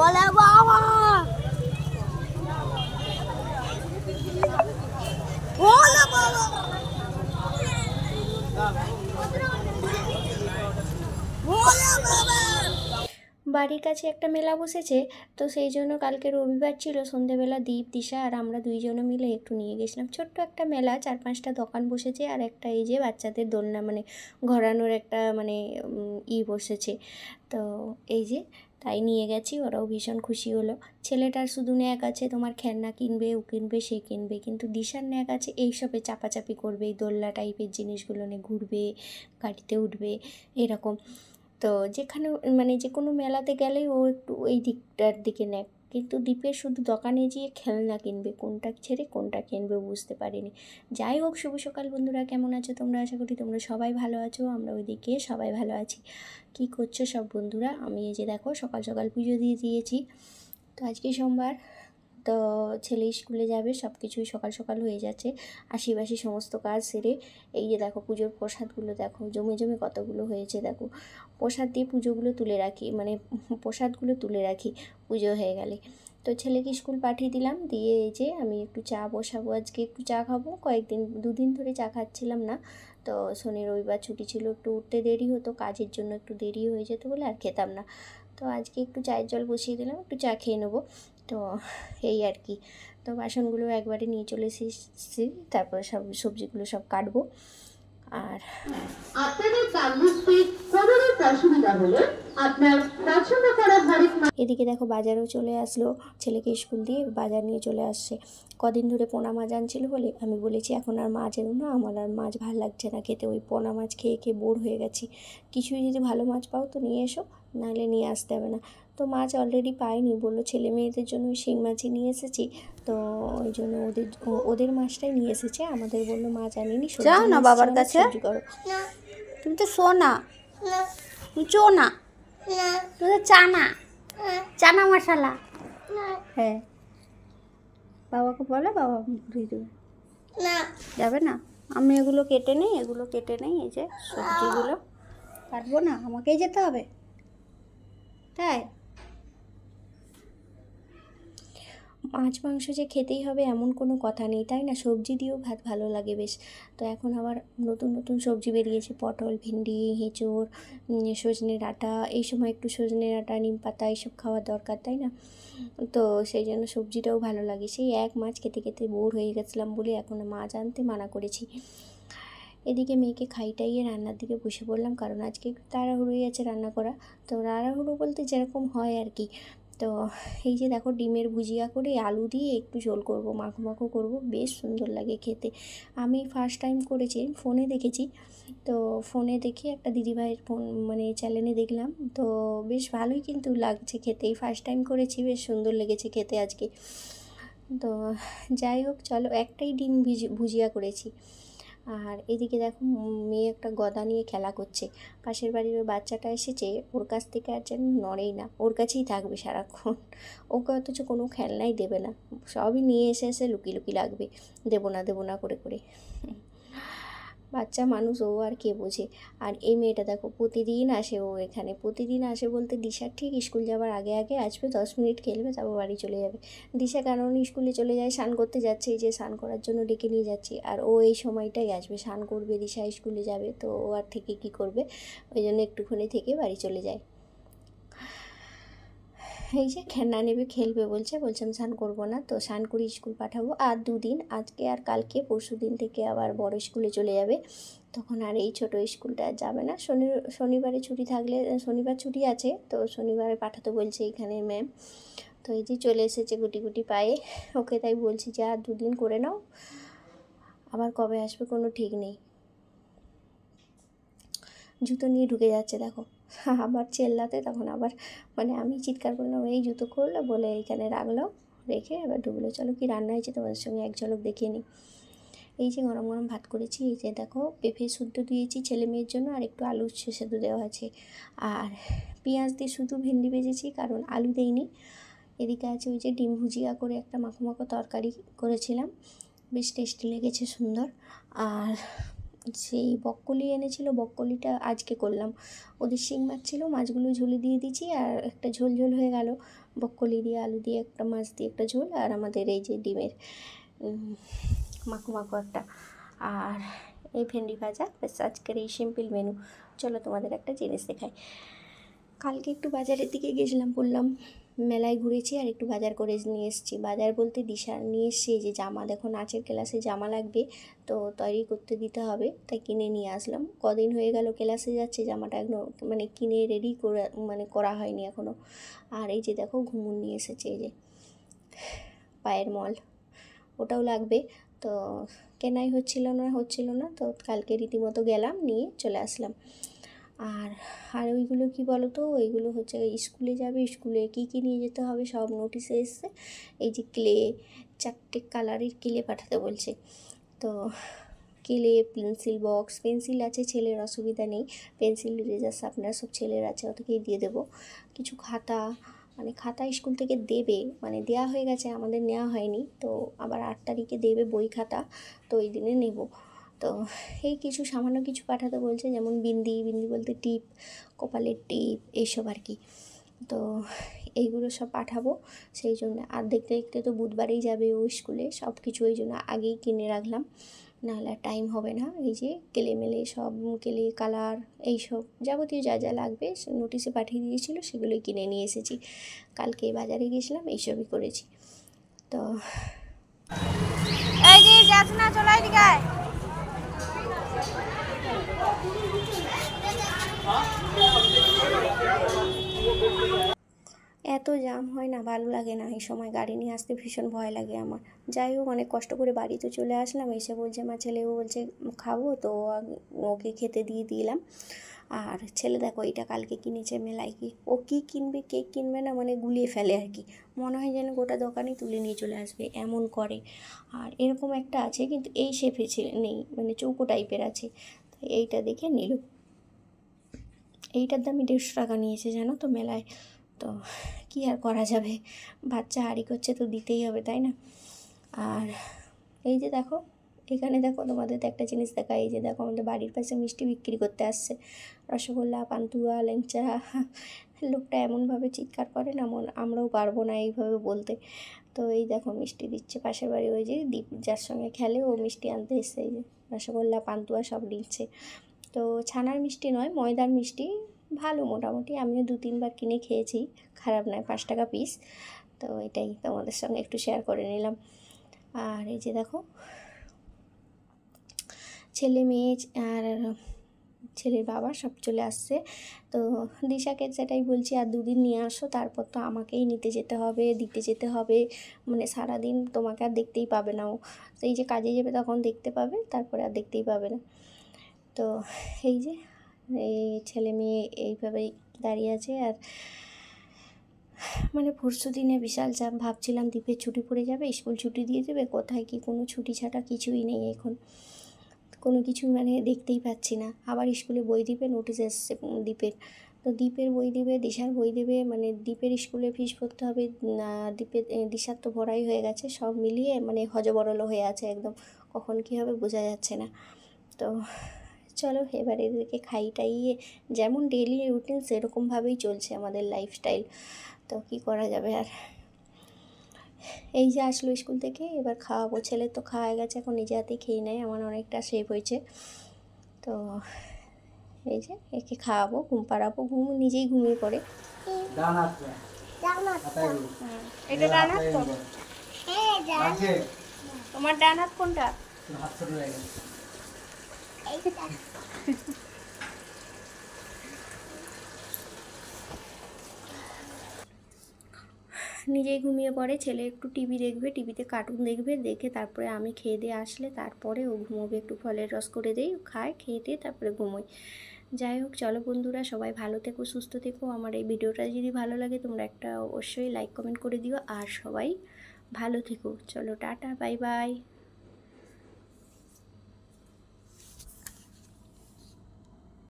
ওলে বাবা ওলে বাবা বাড়ির কাছে একটা মেলা বসেছে, তো সেই জন্য কালকে রবিবার ছিল, সন্ধেবেলা দীপ দিশা আর আমরা দুইজনে মিলে একটু নিয়ে গেছিলাম। ছোট্ট একটা মেলা, 4-5টা দোকান বসেছে আর একটা এই যে বাচ্চাদের দোলনা মানে ঘোরানোর একটা মানে বসেছে। তো এই যে তাই নিয়ে গেছি, ওরাও ভীষণ খুশি হলো। ছেলেটার শুধু ন্যাক আছে তোমার খেলনা কিনবে, ও কিনবে সে কিনবে, কিন্তু দিশার ন্যাক আছে এইসবে চাপাচাপি করবে, এই দোলনা টাইপের জিনিসগুলো নিয়ে ঘুরবে, গাড়িতে উঠবে এরকম। তো যেখানে মানে যে কোনো মেলাতে গেলেই ও একটু ওই দিকটার দিকে নেয়, কিন্তু দ্বীপের শুধু দোকানে গিয়ে খেলনা কিনবে, কোনটা ছেড়ে কোনটা কিনবে বুঝতে পারিনি। যাই হোক, শুভ সকাল বন্ধুরা, কেমন আছো তোমরা? আশা করি তোমরা সবাই ভালো আছো, আমরা ওইদিকে সবাই ভালো আছি। কি করছো সব বন্ধুরা? আমি এই যে দেখো সকাল সকাল পুজো দিয়ে দিয়েছি। তো আজকে সোমবার, তো ছেলে স্কুলে যাবে, সব কিছুই সকাল সকাল হয়ে যাচ্ছে, আশিবাসি সমস্ত কাজ সেরে। এই যে দেখো পুজোর প্রসাদগুলো দেখো জমে জমে কতগুলো হয়েছে, দেখো প্রসাদ দিয়ে পুজোগুলো তুলে রাখি, মানে প্রসাদগুলো তুলে রাখি পুজো হয়ে গেলে। তো ছেলেকে স্কুল পাঠিয়ে দিলাম, দিয়ে এই যে আমি একটু চা বসাবো, আজকে একটু চা খাবো। দুদিন ধরে চা খাচ্ছিলাম না, তো শনি রবিবার ছুটি ছিল, একটু উঠতে দেরি হতো, কাজের জন্য একটু দেরি হয়ে যেত বলে আর খেতাম না। তো আজকে একটু চায়ের জল বসিয়ে দিলাম, একটু চা খেয়ে নেবো। তো এই আর কি। তো বাসনগুলো একবারে নিয়ে চলে এসেছি, তারপরে সব সবজিগুলো সব কাটবো। আর এদিকে দেখো বাজারও চলে আসলো, ছেলেকে স্কুল দিয়ে বাজার নিয়ে চলে আসছে। কদিন ধরে পোনা মাছ আনছিল বলে আমি বলেছি এখন আর মাছ এনো না, আমার আর মাছ ভালো লাগছে না খেতে, ওই পোনা মাছ খেয়ে খেয়ে বোর হয়ে গেছি। কিছুই যদি ভালো মাছ পাও তো নিয়ে এসো, নাহলে নিয়ে আসতে হবে না। তো মাছ অলরেডি পাইনি, বললো ছেলে মেয়েদের জন্য ওই শিং মাছই নিয়ে এসেছি, তো ওই জন্য ওদের মাছটাই নিয়ে এসেছে, আমাদের বললো মাছ আনিনি। যাও না বাবার কাছে, সবজি করো। তুমি তো শো না, তুমি চো না, তুমি তো চানা চানা মশলা। হ্যাঁ, বাবাকে বলে বাবা ঘুরিয়ে দেবে। যাবে না? আমি এগুলো কেটে নেই, এই যে সবজিগুলো কাটবো না, আমাকেই যেতে হবে তাই। মাছ মাংস যে খেতেই হবে এমন কোনো কথা নেই, তাই না? সবজি দিয়েও ভাত ভালো লাগে বেশ। তো এখন আবার নতুন নতুন সবজি বেরিয়েছে, পটল, ভেন্ডি, এঁচোড়, সজনে ডাঁটা, এই সময় একটু সজনে ডাঁটা, নিম পাতা এইসব খাওয়ার দরকার, তাই না? তো সেই জন্য সবজিটাও ভালো লাগে। সেই এক মাছ খেতে খেতে বোর হয়ে গেছিলাম বলে এখন মাছ আনতে মানা করেছি। এদিকে মেয়েকে খাইটাইয়ে রান্নার দিকে বসে পড়লাম, কারণ আজকে একটু তাড়াহুড়োই আছে রান্না করা। তো তাড়াহুড়ো বলতে যেরকম হয় আর কি। তো এই যে দেখো ডিমের ভুজিয়া করে আলু দিয়ে একটু ঝোল করব, মাখো মাখো করবো, বেশ সুন্দর লাগে খেতে। আমি ফার্স্ট টাইম করেছি, ফোনে দেখেছি, তো ফোনে দেখে একটা দিদিভাইয়ের ফোন মানে চ্যানেলে দেখলাম, তো বেশ ভালোই কিন্তু লাগছে খেতে। এই ফার্স্ট টাইম করেছি, বেশ সুন্দর লেগেছে খেতে আজকে। তো যাই হোক, চলো, একটাই ডিম ভুজিয়া করেছি। আর এদিকে দেখো মেয়ে একটা গদা নিয়ে খেলা করছে, পাশের বাড়ির ওই বাচ্চাটা এসেছে, ওর কাছ থেকে আর যেন নড়েই না, ওর কাছেই থাকবে সারাক্ষণ। ওকে অথচ কোনো খেলনাই দেবে না, সবই নিয়ে এসে এসে লুকিয়ে লুকিয়ে লাগবে, দেবো না করে করে। বাচ্চা মানুষ, ও আর কে বোঝে। আর এই মেয়েটা দেখো প্রতিদিন আসে, ও এখানে প্রতিদিন আসে বলতে দিশার ঠিক স্কুল যাওয়ার আগে আগে আসবে, 10 মিনিট খেলবে, তারপর বাড়ি চলে যাবে। দিশা কারণ স্কুলে চলে যায়, স্নান করতে যাচ্ছে, এই যে স্নান করার জন্য ডেকে নিয়ে যাচ্ছি, আর ও এই সময়টাই আসবে, স্নান করবে, দিশা স্কুলে যাবে, তো ও আর থেকে কী করবে, ওই জন্য একটুখানি থেকে বাড়ি চলে যায়। এই যে খেলনা নেবে, খেলবে বলছে আমি স্নান করবো না, তো স্নান করে স্কুল পাঠাবো। আর 2 দিন, আজকে আর কালকে, পরশু দিন থেকে আবার বড় স্কুলে চলে যাবে, তখন আর এই ছোটো স্কুলটা যাবে না। শনিবারে ছুটি থাকলে, শনিবার ছুটি আছে, তো শনিবারে পাঠাতে বলছে এখানে ম্যাম। তো এই যে চলে এসেছে গুটি গুটি পায়ে, ওকে তাই বলছি যে আর 2 দিন করে নাও, আবার কবে আসবে কোনো ঠিক নেই। জুতো নিয়ে ঢুকে যাচ্ছে দেখো, আবার চেল্লাতে, তখন আবার মানে আমি চিৎকার করলাম এই জুতো করলো বলে এইখানে রাখলো, রেখে আবার ঢুকলো। চলো কি রান্না হয়েছে তোমাদের সঙ্গে এক ঝলক দেখিয়ে নিই। এই যে গরম গরম ভাত করেছি, এই যে দেখো পেঁপে শুদ্ধ দিয়েছি ছেলে মেয়ের জন্য, আর একটু আলু সেদ্ধ দেওয়া আছে, আর পেঁয়াজ দিয়ে শুধু ভেন্ডি ভেজেছি, কারণ আলু দেইনি। এদিকে আছে ওই যে ডিম ভুজিয়া করে একটা মাখো মাখো তরকারি করেছিলাম, বেশ টেস্টি লেগেছে, সুন্দর। আর সেই বককলি এনেছিল, বককলিটা আজকে করলাম। ওদের শিং মাছ ছিল, মাছগুলো ঝোলে দিয়ে দিয়েছি, আর একটা ঝোল ঝোল হয়ে গেল। বককলি দিয়ে আলু দিয়ে একটা, মাছ দিয়ে একটা ঝোল, আর আমাদের এই যে ডিমের মাখো মাখো একটা, আর এই ভেন্ডি ভাজা। ব্যাস আজকের এই সিম্পল মেনু। চলো তোমাদের একটা জিনিস দেখাই। কালকে একটু বাজারের দিকে গেছিলাম, বললাম মেলায় ঘুরেছি, আর একটু বাজার করে নিয়ে এসেছি। বাজার বলতে দিশা নিয়ে এসছি যে জামা, দেখো নাচের ক্লাসে জামা লাগবে, তো তৈরি করতে দিতে হবে, তাই কিনে নিয়ে আসলাম। কদিন হয়ে গেল ক্লাসে যাচ্ছে, জামাটা একদম মানে কিনে রেডি করে মানে করা হয়নি এখনও। আর এই যে দেখো ঘুমুর নিয়ে এসেছে, এই যে পায়ের মল, ওটাও লাগবে। তো কেনাই হচ্ছিল না, তো কালকে রীতিমতো গেলাম, নিয়ে চলে আসলাম। আর আর ওইগুলো কি বলো তো, ওইগুলো হচ্ছে স্কুলে যাবে, স্কুলে কী কী নিয়ে যেতে হবে সব নোটিশে এসছে। এই যে ক্লে, 4টে কালারের ক্লে পাঠাতে বলছে। তো ক্লে, পেন্সিল বক্স, পেন্সিল আছে, ছেলের অসুবিধা নেই, পেন্সিল ইরেজার শার্পনার সব ছেলের আছে, ওদেরকেই দিয়ে দেবো। কিছু খাতা, মানে খাতা স্কুল থেকে দেবে, মানে দেওয়া হয়ে গেছে, আমাদের নেওয়া হয়নি, তো আবার 8 তারিখে দেবে বই খাতা, তো ওই দিনে নেব। তো এই কিছু সামান্য কিছু পাঠাতে বলছে, যেমন বিন্দি বলতে টিপ, কপালের টিপ, এইসব আর কি। তো এইগুলো সব পাঠাবো, সেই জন্য। আর দেখতে দেখতে তো বুধবারেই যাবে ও স্কুলে, সব কিছু ওই জন্য আগেই কিনে রাখলাম, নাহলে আর টাইম হবে না। এই যে কেলে সব, কেলে কালার, এইসব যাবতীয় যা যা লাগবে নোটিশে পাঠিয়ে দিয়েছিল, সেগুলোই কিনে নিয়ে এসেছি। কালকে বাজারে গেছিলাম, এইসবই করেছি। তো এই যে যাস না, চলো এদিকে আয়। এত জাম হয় না, ভালো লাগে না, এই সময় গাড়ি নিয়ে আসতে ভীষণ ভয় লাগে আমার। যাই হোক, অনেক কষ্ট করে বাড়িতে চলে আসলাম, এসে বলছে মা, ছেলেও বলছে খাবো, তো ওকে খেতে দিয়ে দিলাম। আর ছেলে দেখো এটা কালকে কিনেছে মেলায়, কি ও কী কিনবে, কেক কিনবে না, মানে গুলিয়ে ফেলে আর কি, মনে হয় যেন গোটা দোকানই তুলে নিয়ে চলে আসবে, এমন করে। আর এরকম একটা আছে, কিন্তু এই শেপে নেই, মানে চৌকো টাইপের আছে, তাই এইটা দেখে নিল। এইটার দামই 150 টাকা নিয়েছে জানো তো মেলায়। তো কী আর করা যাবে, বাচ্চা হাঁড়ি করছে তো দিতেই হবে, তাই না। আর এই যে দেখো, এখানে দেখো তোমাদের তো একটা জিনিস দেখা, এই যে দেখো আমাদের বাড়ির পাশে মিষ্টি বিক্রি করতে আসছে, রসগোল্লা, পান্তুয়া, ল্যাংচা। লোকটা এমনভাবে চিৎকার করে না, আমরাও পারবো না এইভাবে বলতে। তো এই দেখো মিষ্টি দিচ্ছে, পাশের বাড়ি ওই যে দীপ যার সঙ্গে খেলে, ও মিষ্টি আনতে এসছে, এই যে রসগোল্লা, পান্তুয়া সব দিচ্ছে। তো ছানার মিষ্টি নয়, ময়দার মিষ্টি, ভালো মোটামুটি, আমিও 2-3 বার কিনে খেয়েছি, খারাপ নয়, 5 টাকা পিস। তো এটাই তোমাদের সঙ্গে একটু শেয়ার করে নিলাম। আর এই যে দেখো ছেলে মেয়ে আর ছেলের বাবা সব চলে আসছে। তো দিশাকে সেটাই বলছি, আর 2 দিন নিয়ে আসো, তারপর তো আমাকেই নিতে যেতে হবে, দিতে যেতে হবে, মানে সারাদিন তোমাকে আর দেখতেই পাবে না ও, সেই যে কাজে যাবে তখন দেখতে পাবে, তারপরে আর দেখতেই পাবে না। তো এই যে এই ছেলে মেয়ে এইভাবেই দাঁড়িয়ে আছে। আর মানে পরশু দিনে বিশাল চাপ, ভাবছিলাম দ্বীপের ছুটি পড়ে যাবে, স্কুল ছুটি দিয়ে দেবে, কোথায় কি, কোনো ছুটি ছাটা কিছুই নেই এখন, কোনো কিছু মানে দেখতেই পাচ্ছি না। আবার স্কুলে বই দিবে, নোটিশ এসছে দ্বীপের, তো দ্বীপের বই দেবে, দিশার বই দেবে, মানে দ্বীপের স্কুলে ফিস ভরতে হবে, দ্বীপের দিশার তো ভরাই হয়ে গেছে, সব মিলিয়ে মানে হজবরল হয়ে আছে একদম, কখন কী হবে বোঝা যাচ্ছে না। তো চলো এবার এদেরকে খাই টাইয়ে, যেমন ডেইলি রুটিন সেরকমভাবেই চলছে আমাদের লাইফস্টাইল, তো কী করা যাবে আর। এই যে আসলো স্কুল থেকে, এবার খাওয়াবো, ছেলের তো খাওয়া গেছে, এখন নিজে হাতেই খেয়ে নেয়, আমার অনেকটা সেভ হয়েছে। তো এই যে একে খাওয়াবো, ঘুম পাড়াবো, নিজেই ঘুমিয়ে পড়ে। এটা ডান হাত তো, তোমার ডান হাত কোনটা? নিজেই ঘুমিয়ে পড়ে, ছেলে একটু টিভি দেখবে, টিভিতে কার্টুন দেখবে, দেখে তারপরে আমি খেয়ে দিয়ে আসলে তারপরে ও ঘুমোবে, একটু ফলের রস করে দেই, খায়, খেয়ে দিয়ে তারপরে ঘুমোয়। যাই হোক, চলো বন্ধুরা, সবাই ভালো থেকো, সুস্থ থেকো। আমার এই ভিডিওটা যদি ভালো লাগে তোমরা একটা অবশ্যই লাইক কমেন্ট করে দিও, আর সবাই ভালো থেকো। চলো টাটা, বাই বাই।